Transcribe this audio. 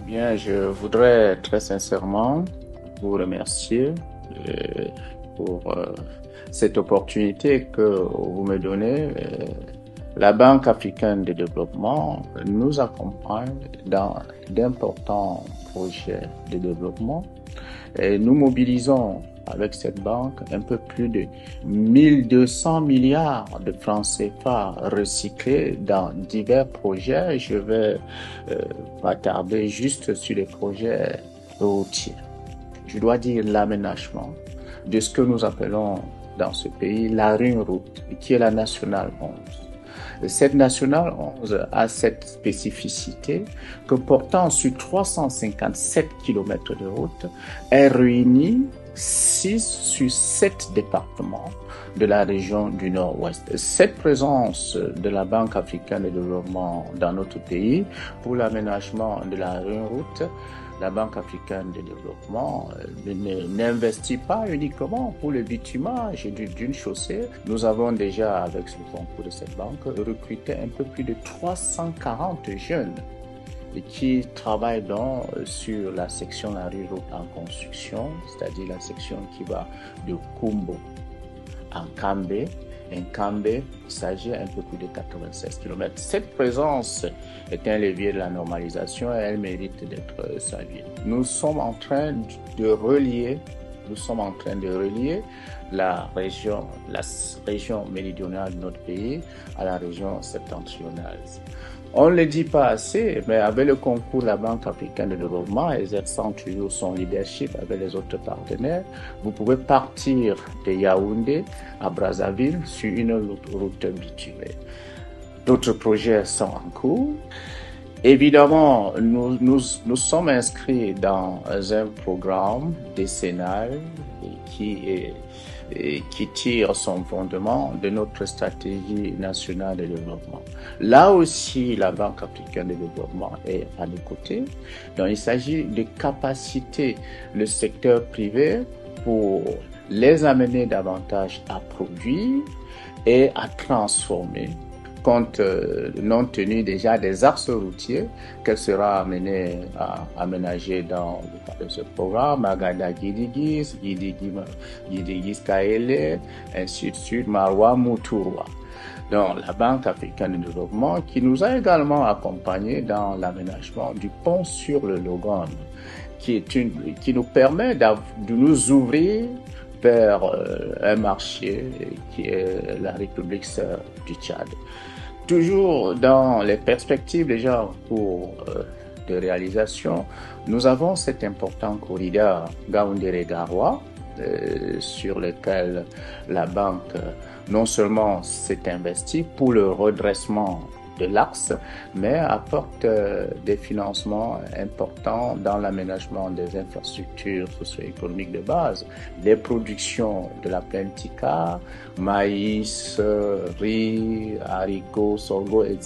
Bien, je voudrais très sincèrement vous remercier pour cette opportunité que vous me donnez. La Banque africaine de développement nous accompagne dans d'importants projets de développement et nous mobilisons avec cette banque un peu plus de 1200 milliards de francs CFA recyclés dans divers projets. Je vais m'attarder juste sur les projets routiers. Je dois dire l'aménagement de ce que nous appelons dans ce pays la ring route, qui est la nationale 11. Cette nationale 11 a cette spécificité que portant sur 357 km de route, elle réunit 6 sur 7 départements de la région du Nord-Ouest. Cette présence de la Banque africaine de développement dans notre pays pour l'aménagement de la route, la Banque africaine de développement n'investit pas uniquement pour le bitumage d'une chaussée. Nous avons déjà, avec le concours de cette banque, recruté un peu plus de 340 jeunes qui travaillent donc sur la section la rue route en construction, c'est-à-dire la section qui va de Kumbo en Kambé. En Kambé, il s'agit un peu plus de 96 km. Cette présence est un levier de la normalisation et elle mérite d'être saluée. Nous sommes en train de relier la région méridionale de notre pays à la région septentrionale. On ne le dit pas assez, mais avec le concours de la Banque africaine de développement, exerçant toujours son leadership avec les autres partenaires, vous pouvez partir de Yaoundé à Brazzaville sur une route bitumée. D'autres projets sont en cours. Évidemment, nous sommes inscrits dans un programme décennal qui tire son fondement de notre stratégie nationale de développement. Là aussi, la Banque africaine de développement est à nos côtés. Donc, il s'agit de capaciter le secteur privé pour les amener davantage à produire et à transformer compte tenu déjà des axes routiers qu'elle sera amenée à aménager dans le cadre de ce programme, Agada Gidigis, Gidigis Kaele, ainsi de suite, Marwa Moutourwa. Donc, la Banque africaine de développement qui nous a également accompagnés dans l'aménagement du pont sur le Logan, qui nous permet de nous ouvrir vers un marché qui est la République sœur du Tchad. Toujours dans les perspectives déjà en cours de réalisation, nous avons cet important corridor Gaoundéré-Garoua sur lequel la banque non seulement s'est investie pour le redressement de l'axe, mais apporte des financements importants dans l'aménagement des infrastructures socio-économiques de base, des productions de la plaine Tika, maïs, riz, haricots, sorgho, etc.